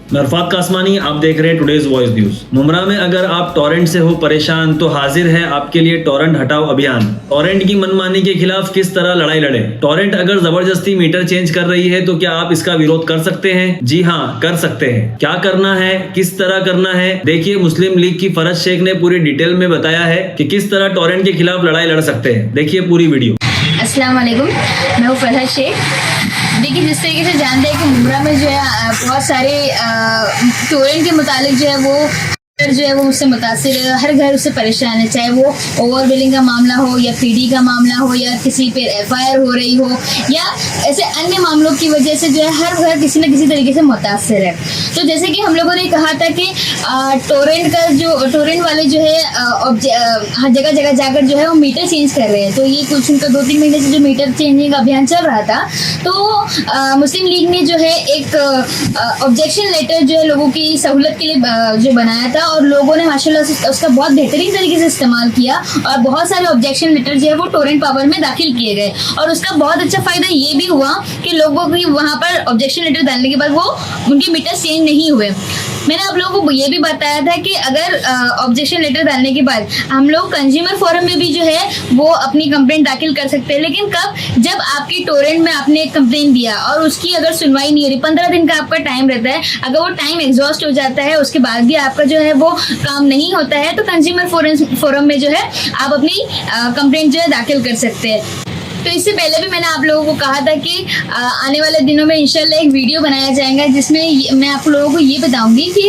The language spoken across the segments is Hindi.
मैं अरफात कासमानी, आप देख रहे हैं टुडेज वॉइस न्यूज। मुमरा में अगर आप टॉरेंट से हो परेशान तो हाजिर है आपके लिए टॉरेंट हटाओ अभियान। टॉरेंट की मनमानी के खिलाफ किस तरह लड़ाई लड़े। टॉरेंट अगर जबरदस्ती मीटर चेंज कर रही है तो क्या आप इसका विरोध कर सकते हैं? जी हाँ, कर सकते हैं। क्या करना है, किस तरह करना है, देखिए मुस्लिम लीग की फरज शेख ने पूरी डिटेल में बताया है कि किस तरह टॉरेंट के खिलाफ लड़ाई लड़ सकते हैं। देखिए पूरी वीडियो। अस्सलाम वालेकुम, मैं हूँ फरहत शेख। देखिए, जिस तरीके से जानते हैं कि मुमरा में जो है बहुत सारे टोरेंट के मुतालिक जो है वो उससे मुतासिर है। हर घर उससे परेशान है, चाहे वो ओवर बिलिंग का मामला हो या पीडी का मामला हो या किसी पे एफआईआर हो रही हो या ऐसे अन्य मामलों की वजह से जो है हर घर किसी न किसी तरीके से मुतासिर है। तो जैसे कि हम लोगों ने कहा था कि टोरेंट वाले जो है हर जगह जगह जाकर जो है वो मीटर चेंज कर रहे हैं। तो ये कुछ उनका 2-3 महीने से जो मीटर चेंजिंग का अभियान चल रहा था, तो मुस्लिम लीग ने जो है एक ऑब्जेक्शन लेटर जो है लोगों की सहूलत के लिए जो बनाया था और लोगों ने माशाल्लाह से उसका बहुत बेहतरीन तरीके से इस्तेमाल किया और बहुत सारे ऑब्जेक्शन लेटर जो है वो टोरेंट पावर में दाखिल किए गए। और उसका बहुत अच्छा फायदा ये भी हुआ कि लोगों की वहां पर ऑब्जेक्शन लेटर डालने के बाद वो उनके मीटर चेंज नहीं हुए। मैंने आप लोगों को ये भी बताया था कि अगर ऑब्जेक्शन लेटर डालने के बाद हम लोग कंज्यूमर फोरम में भी जो है वो अपनी कंप्लेंट दाखिल कर सकते हैं। लेकिन कब? जब आपकी टोरेंट में आपने एक कंप्लेंट दिया और उसकी अगर सुनवाई नहीं हो रही, 15 दिन का आपका टाइम रहता है। अगर वो टाइम एग्जॉस्ट हो जाता है, उसके बाद भी आपका जो है वो काम नहीं होता है, तो कंज्यूमर फोरम में जो है आप अपनी कंप्लेंट जो है दाखिल कर सकते हैं। तो इससे पहले भी मैंने आप लोगों को कहा था कि आने वाले दिनों में इंशाल्लाह एक वीडियो बनाया जाएगा जिसमें मैं आप लोगों को ये बताऊंगी कि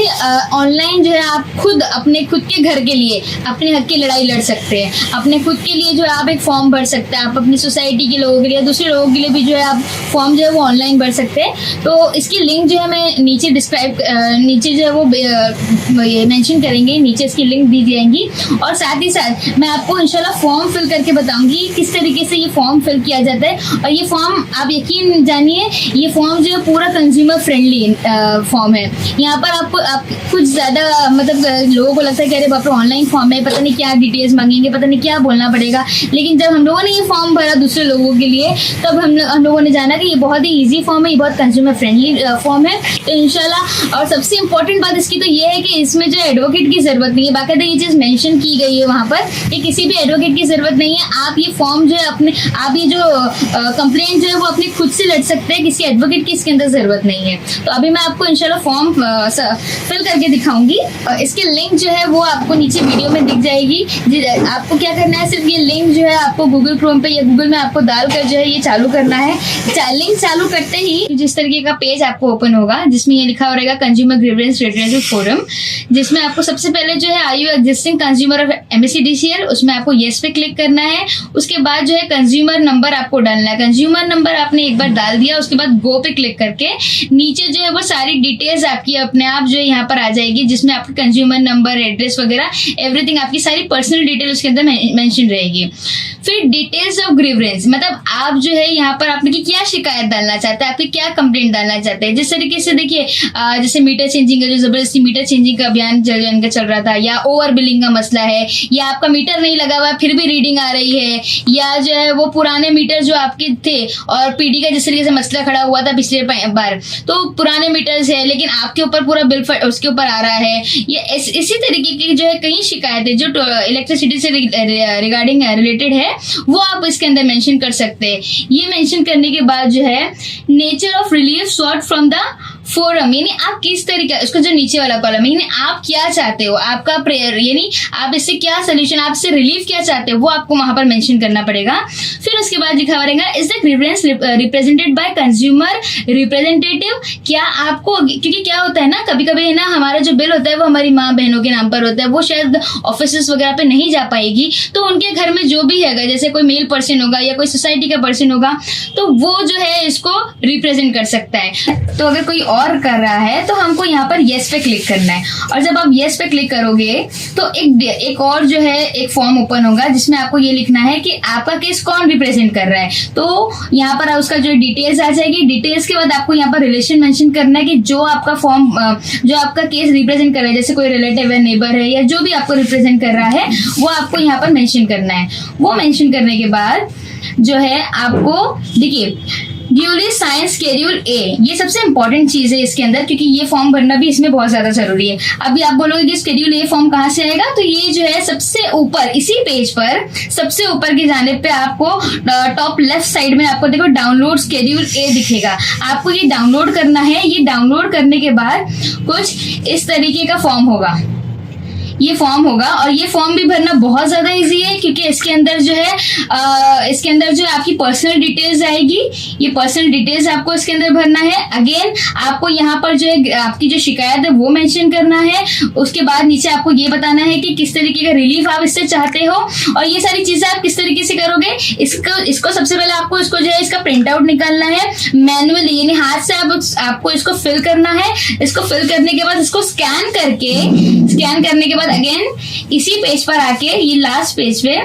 ऑनलाइन जो है आप खुद अपने खुद के घर के लिए अपने हक की लड़ाई लड़ सकते हैं। अपने खुद के लिए जो है आप एक फॉर्म भर सकते हैं। आप अपनी सोसाइटी के लोगों के लिए, दूसरे लोगों के लिए भी जो है आप फॉर्म जो है वो ऑनलाइन भर सकते हैं। तो इसकी लिंक जो है मैं नीचे नीचे जो है वो ये मेंशन करेंगे, नीचे इसकी लिंक दी जाएंगी। और साथ ही साथ मैं आपको इंशाल्लाह फॉर्म फिल करके बताऊंगी किस तरीके से ये फॉर्म फिल किया जाता है। और ये फॉर्म आप यकीन जानिए, ये फॉर्म जो है पूरा कंज्यूमर फ्रेंडली फॉर्म है। यहाँ पर आप कुछ ज़्यादा मतलब लोगों को लगता है कि अरे बाप रे ऑनलाइन फॉर्म है, पता नहीं क्या डिटेल्स मांगेंगे, पता नहीं क्या बोलना पड़ेगा। लेकिन जब हम लोगों ने ये फॉर्म भरा दूसरे लोगों के लिए, तब हम लोगों ने जाना कि ये बहुत ही ईजी फॉर्म है, ये बहुत कंज्यूमर फ्रेंडली फॉर्म है। तो इंशाल्लाह, और सबसे इंपॉर्टेंट बात इसकी तो ये है कि इसमें जो एडवोकेट की ज़रूरत नहीं है। बाकायदा ये चीज़ मेंशन की गई है वहाँ पर कि किसी भी एडवोकेट की ज़रूरत नहीं है। आप ये फॉर्म जो है आप ये जो कंप्लेंट जो है वो अपने खुद से लड़ सकते हैं, किसी एडवोकेट की इसके अंदर ज़रूरत नहीं है। तो अभी मैं आपको इंशाल्लाह फॉर्म फिल करके दिखाऊंगी और इसकी लिंक जो है वो आपको नीचे वीडियो में दिख जाएगी। आपको क्या करना है, सिर्फ ये लिंक जो है आपको गूगल क्रोम पे या गूगल में आपको डालकर जो है ये चालू करना है। लिंक चालू करते ही जिस तरीके का पेज आपको ओपन होगा जिसमें ये लिखा रहेगा कंज्यूमर ग्रीवेंस रेडरेसल फोरम, जिसमें आपको सबसे पहले जो है are you existing consumer of MSEDCL, उसमें आपको येस पे क्लिक करना है। उसके बाद जो है कंज्यूमर नंबर आपको डालना है। कंज्यूमर नंबर आपने एक बार डाल दिया, उसके बाद गो पे क्लिक करके नीचे जो है वो सारी डिटेल्स आपकी अपने आप जो है यहाँ पर आ जाएगी, जिसमें आपका कंज्यूमर नंबर, एड्रेस वगैरह एवरीथिंग आपकी सारी पर्सनल डिटेल उसके अंदर मेंशन रहेगी। फिर डिटेल्स ऑफ ग्रीवेंस, मतलब आप जो है यहाँ पर आपने की क्या शिकायत डालना चाहते हैं, आपकी क्या कंप्लेंट डालना चाहते हैं। जिस तरीके से देखिए जैसे मीटर चेंजिंग का जो जबरदस्ती मीटर चेंजिंग का अभियान चल रहा था, या ओवर बिलिंग का मसला है, या आपका मीटर नहीं लगा हुआ फिर भी रीडिंग आ रही है, या जो है वो पुराने मीटर जो आपके थे और पीडी का जिस तरीके से मसला खड़ा हुआ था पिछले बार, तो पुराने मीटर्स है लेकिन आपके ऊपर पूरा बिल उसके ऊपर आ रहा है। ये इसी तरीके की जो है कई शिकायतें जो इलेक्ट्रिसिटी से रिगार्डिंग रिलेटेड है वो आप इसके अंदर मेंशन कर सकते हैं। ये मेंशन करने के बाद जो है nature of relief sort from the forum, यानी आप किस तरीके, उसका जो नीचे वाला कॉलम है, यानी आप क्या चाहते हो, आपका प्रेयर, यानी आप इससे क्या सोल्यूशन, आप इससे रिलीफ क्या चाहते हो, वो आपको वहां पर मेंशन करना पड़ेगा। फिर उसके बाद लिखा हुआ रहेगा is the grievance represented by consumer representative. क्या आपको, क्योंकि क्या होता है ना, कभी कभी है ना हमारा जो बिल होता है वो हमारी माँ बहनों के नाम पर होता है, वो शायद ऑफिस वगैरह पे नहीं जा पाएगी, तो उनके घर में जो भी है, जैसे कोई मेल पर्सन होगा या कोई सोसाइटी का पर्सन होगा, तो वो जो है इसको रिप्रेजेंट कर सकता है। तो अगर कोई और कर रहा है तो हमको यहाँ पर येस पे क्लिक करना है। और जब आप येस पे क्लिक करोगे तो एक और जो है एक फॉर्म ओपन होगा जिसमें आपको ये लिखना है कि आपका केस कौन रिप्रेजेंट कर रहा है। तो यहाँ पर उसका जो डिटेल्स आ जाएगी। डिटेल्स के बाद आपको यहाँ पर रिलेशन मेंशन करना है कि जो आपका फॉर्म जो आपका केस रिप्रेजेंट कर रहा है, जैसे कोई रिलेटिव है, नेबर है, या जो भी आपको रिप्रेजेंट कर रहा है वो आपको यहाँ पर मेंशन करना है। वो मेंशन करने के बाद जो है आपको देखिए ड्यूली साइंस शेड्यूल ए, ये सबसे इंपॉर्टेंट चीज है इसके अंदर, क्योंकि ये फॉर्म भरना भी इसमें बहुत ज्यादा जरूरी है। अभी आप बोलोगे कि शेड्यूल ए फॉर्म कहाँ से आएगा, तो ये जो है सबसे ऊपर इसी पेज पर सबसे ऊपर की जानिब पे आपको टॉप लेफ्ट साइड में आपको देखो डाउनलोड शेड्यूल ए दिखेगा। आपको ये डाउनलोड करना है। ये डाउनलोड करने के बाद कुछ इस तरीके का फॉर्म होगा, ये फॉर्म होगा। और ये फॉर्म भी भरना बहुत ज्यादा इजी है, क्योंकि इसके अंदर जो है आपकी पर्सनल डिटेल्स आएगी। ये पर्सनल डिटेल्स आपको इसके अंदर भरना है। अगेन आपको यहाँ पर जो है आपकी जो शिकायत है वो मेंशन करना है। उसके बाद नीचे आपको ये बताना है कि किस तरीके का रिलीफ आप इससे चाहते हो, और ये सारी चीजें आप किस तरीके से करोगे। इसको सबसे पहले आपको इसको जो है इसका प्रिंट आउट निकालना है मैनुअली, यानी हाथ से आपको इसको फिल करना है। इसको फिल करने के बाद इसको स्कैन करने के बाद अगेन इसी पेज पर आके ये लास्ट पेज पे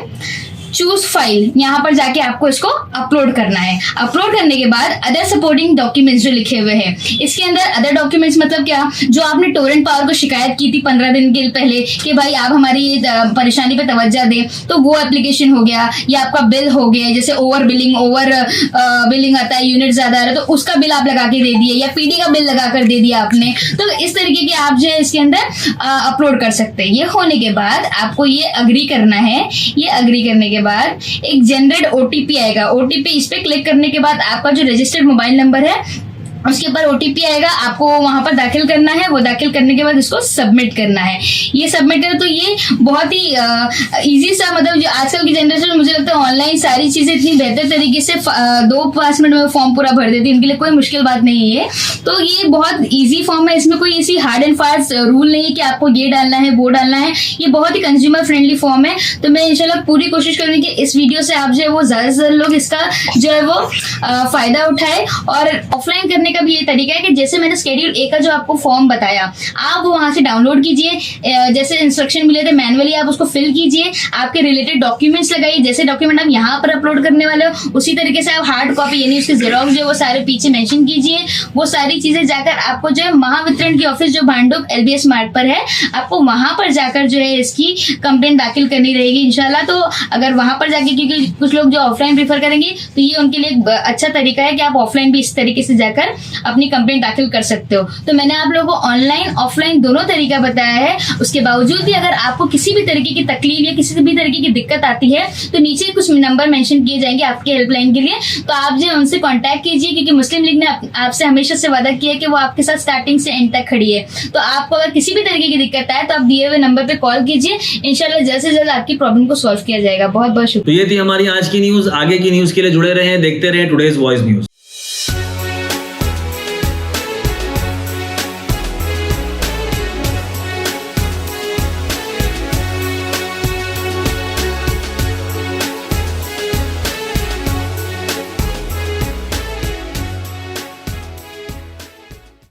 चूज फाइल, यहाँ पर जाके आपको इसको अपलोड करना है। अपलोड करने के बाद अदर सपोर्टिंग डॉक्यूमेंट्स जो लिखे हुए हैं, इसके अंदर अदर डॉक्यूमेंट्स मतलब क्या, जो आपने टोरेंट पावर को शिकायत की थी 15 दिन के पहले कि भाई आप हमारी परेशानी पे तवज्जो दें, तो वो एप्लीकेशन हो गया। या आपका बिल हो गया, जैसे ओवर बिलिंग आता है, यूनिट ज्यादा आ रहा है, तो उसका बिल आप लगा के दे दिए, या पीडी का बिल लगा कर दे दिया आपने। तो इस तरीके के आप जो है इसके अंदर अपलोड कर सकते हैं। ये होने के बाद आपको ये अग्री करना है। ये अग्री करने के बाद एक जनरेट ओटीपी आएगा। ओटीपी इस पे क्लिक करने के बाद आपका जो रजिस्टर्ड मोबाइल नंबर है उसके ऊपर ओटीपी आएगा, आपको वहां पर दाखिल करना है। वो दाखिल करने के बाद इसको सबमिट करना है। ये सबमिट करें तो ये बहुत ही इजी सा, मतलब जो आजकल की जनरेशन में मुझे लगता है ऑनलाइन सारी चीजें इतनी बेहतर तरीके से 2-5 मिनट में फॉर्म पूरा भर देती है, इनके लिए कोई मुश्किल बात नहीं है। तो ये बहुत ईजी फॉर्म है, इसमें कोई ऐसी हार्ड एंड फास्ट रूल नहीं है कि आपको ये डालना है वो डालना है। ये बहुत ही कंज्यूमर फ्रेंडली फॉर्म है। तो मैं इंशाल्लाह पूरी कोशिश करूंगी कि इस वीडियो से आप जो है वो ज्यादा से ज्यादा लोग इसका जो है वो फायदा उठाए। और ऑफलाइन करने का भी ये तरीका है कि जैसे मैंने शेड्यूल ए का जो आपको फॉर्म बताया, आप वो वहां से डाउनलोड कीजिए, जैसे इंस्ट्रक्शन मिले थे मैनुअली आप उसको फिल कीजिए, आपके रिलेटेड डॉक्यूमेंट्स लगाइए। जैसे डॉक्यूमेंट आप यहाँ पर अपलोड करने वाले हो उसी तरीके से आप हार्ड कॉपी यानी उसके जेरोक्स जो है वो सारे पीछे मेंशन कीजिए। वो सारी चीजें जाकर आपको जो है महावितरण की ऑफिस जो भांडुप LBS मार्ट पर है, आपको वहां पर जाकर जो है इसकी कंप्लेंट दाखिल करनी रहेगी इंशाल्लाह। तो अगर वहां पर जाके, क्योंकि कुछ लोग जो ऑफलाइन प्रीफर करेंगे, तो ये उनके लिए एक अच्छा तरीका है कि आप ऑफलाइन भी इस तरीके से जाकर अपनी कंप्लेंट दाखिल कर सकते हो। तो मैंने आप लोगों को ऑनलाइन ऑफलाइन दोनों तरीका बताया है। उसके बावजूद भी अगर आपको किसी भी तरीके की तकलीफ या किसी भी तरीके की दिक्कत आती है, तो नीचे कुछ नंबर मेंशन किए जाएंगे आपके हेल्पलाइन के लिए, तो आप जो उनसे कांटेक्ट कीजिए, क्योंकि मुस्लिम लीग ने आपसे हमेशा से वादा किया कि वो आपके साथ स्टार्टिंग से एंड तक खड़ी है। तो आपको अगर किसी भी तरीके की दिक्कत आए तो आप दिए हुए नंबर पे कॉल कीजिए, इंशाल्लाह जल्द से जल्द आपकी प्रॉब्लम को सॉल्व किया जाएगा। बहुत बहुत शुक्रिया। तो ये थी हमारी आज की न्यूज। आगे की न्यूज के लिए जुड़े रहें, देखते रहें टुडेज वॉइस न्यूज।